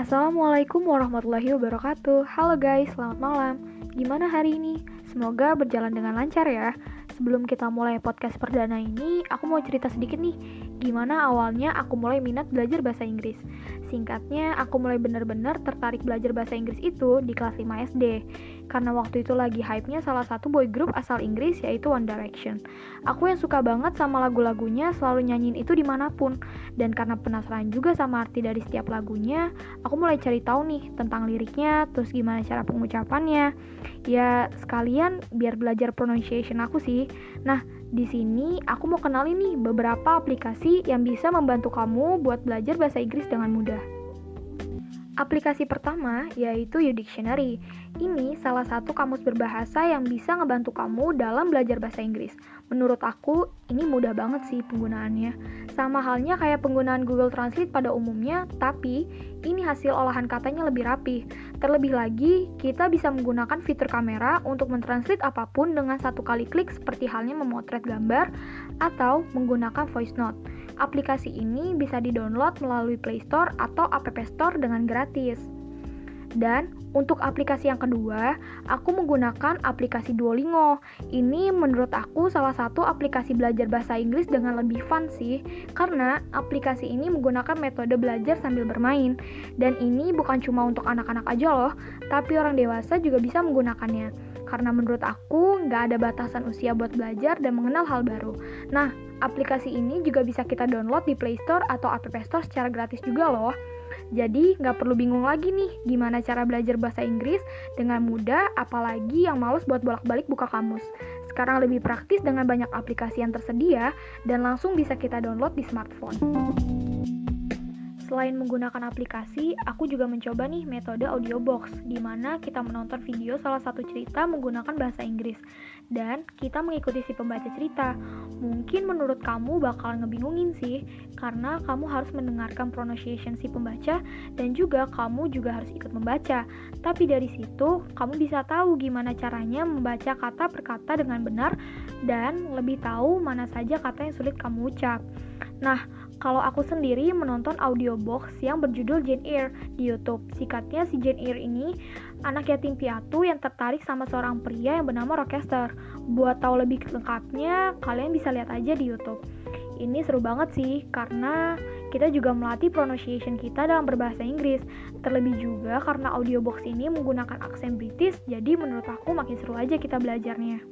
Assalamualaikum warahmatullahi wabarakatuh. Halo guys, selamat malam. Gimana hari ini? Semoga berjalan dengan lancar ya. Sebelum kita mulai podcast perdana ini, aku mau cerita sedikit nih. Gimana awalnya aku mulai minat belajar bahasa Inggris. Singkatnya, aku mulai benar-benar tertarik belajar bahasa Inggris itu di kelas 5 SD. Karena waktu itu lagi hype-nya salah satu boy group asal Inggris yaitu One Direction. Aku yang suka banget sama lagu-lagunya selalu nyanyiin itu dimanapun. Dan karena penasaran juga sama arti dari setiap lagunya, aku mulai cari tahu nih tentang liriknya, terus gimana cara pengucapannya. Ya, sekalian biar belajar pronunciation aku sih. Nah, di sini aku mau kenalin nih beberapa aplikasi yang bisa membantu kamu buat belajar bahasa Inggris dengan mudah. Aplikasi pertama yaitu YouDictionary. Ini salah satu kamus berbahasa yang bisa ngebantu kamu dalam belajar bahasa Inggris. Menurut aku, ini mudah banget sih penggunaannya. Sama halnya kayak penggunaan Google Translate pada umumnya, tapi ini hasil olahan katanya lebih rapi. Terlebih lagi, kita bisa menggunakan fitur kamera untuk mentranslate apapun dengan satu kali klik seperti halnya memotret gambar atau menggunakan voice note. Aplikasi ini bisa di-download melalui Play Store atau App Store dengan gratis. Dan untuk aplikasi yang kedua, aku menggunakan aplikasi Duolingo. Ini menurut aku salah satu aplikasi belajar bahasa Inggris dengan lebih fun sih, karena aplikasi ini menggunakan metode belajar sambil bermain. Dan ini bukan cuma untuk anak-anak aja loh, tapi orang dewasa juga bisa menggunakannya. Karena menurut aku, nggak ada batasan usia buat belajar dan mengenal hal baru. Nah, aplikasi ini juga bisa kita download di Play Store atau App Store secara gratis juga loh. Jadi, nggak perlu bingung lagi nih gimana cara belajar bahasa Inggris dengan mudah, apalagi yang males buat bolak-balik buka kamus. Sekarang lebih praktis dengan banyak aplikasi yang tersedia dan langsung bisa kita download di smartphone. Selain menggunakan aplikasi, aku juga mencoba nih metode audiobox, di mana kita menonton video salah satu cerita menggunakan bahasa Inggris, dan kita mengikuti si pembaca cerita. Mungkin menurut kamu bakal ngebingungin sih, karena kamu harus mendengarkan pronunciation si pembaca, dan juga kamu juga harus ikut membaca. Tapi dari situ, kamu bisa tahu gimana caranya membaca kata per kata dengan benar, dan lebih tahu mana saja kata yang sulit kamu ucap. Nah, kalau aku sendiri menonton audiobox yang berjudul Jane Eyre di YouTube. Singkatnya, si Jane Eyre ini anak yatim piatu yang tertarik sama seorang pria yang bernama Rochester. Buat tahu lebih lengkapnya, kalian bisa lihat aja di YouTube. Ini seru banget sih, karena kita juga melatih pronunciation kita dalam berbahasa Inggris. Terlebih juga karena audiobox ini menggunakan aksen British, jadi menurut aku makin seru aja kita belajarnya.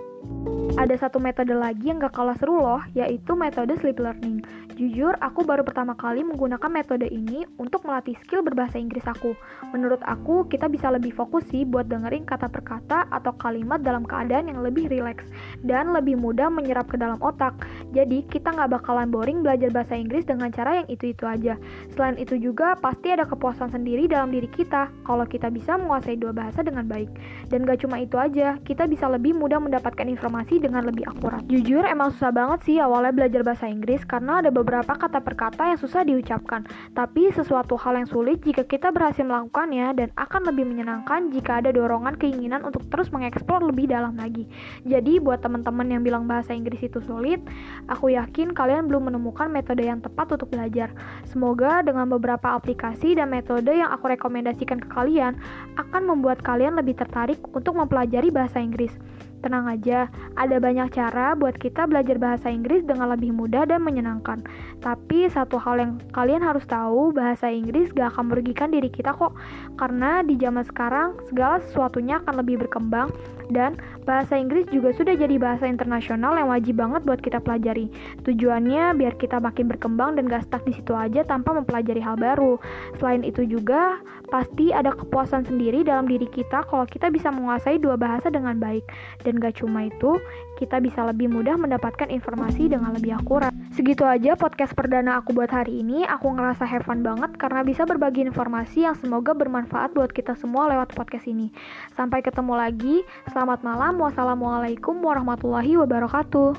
Ada satu metode lagi yang gak kalah seru loh, yaitu metode sleep learning. Jujur, aku baru pertama kali menggunakan metode ini untuk melatih skill berbahasa Inggris aku. Menurut aku, kita bisa lebih fokus sih buat dengerin kata per kata atau kalimat dalam keadaan yang lebih rileks dan lebih mudah menyerap ke dalam otak. Jadi, kita gak bakalan boring belajar bahasa Inggris dengan cara yang itu-itu aja. Selain itu juga, pasti ada kepuasan sendiri dalam diri kita kalau kita bisa menguasai dua bahasa dengan baik. Dan gak cuma itu aja, kita bisa lebih mudah mendapatkan informasi dengan lebih akurat. Jujur, emang susah banget sih awalnya belajar bahasa Inggris karena ada beberapa kata per kata yang susah diucapkan. Tapi sesuatu hal yang sulit jika kita berhasil melakukannya dan akan lebih menyenangkan jika ada dorongan keinginan untuk terus mengeksplor lebih dalam lagi. Jadi buat teman-teman yang bilang bahasa Inggris itu sulit, aku yakin kalian belum menemukan metode yang tepat untuk belajar. Semoga dengan beberapa aplikasi dan metode yang aku rekomendasikan ke kalian akan membuat kalian lebih tertarik untuk mempelajari bahasa Inggris. Tenang aja, ada banyak cara buat kita belajar bahasa Inggris dengan lebih mudah dan menyenangkan. Tapi satu hal yang kalian harus tahu, bahasa Inggris gak akan merugikan diri kita kok. Karena di zaman sekarang, segala sesuatunya akan lebih berkembang. Dan bahasa Inggris juga sudah jadi bahasa internasional yang wajib banget buat kita pelajari. Tujuannya biar kita makin berkembang dan gak stuck di situ aja tanpa mempelajari hal baru. Selain itu juga, pasti ada kepuasan sendiri dalam diri kita kalau kita bisa menguasai dua bahasa dengan baik. Dan gak cuma itu, kita bisa lebih mudah mendapatkan informasi dengan lebih akurat. Segitu aja podcast perdana aku buat hari ini. Aku ngerasa have fun banget karena bisa berbagi informasi yang semoga bermanfaat buat kita semua lewat podcast ini. Sampai ketemu lagi. Selamat malam. Wassalamualaikum warahmatullahi wabarakatuh.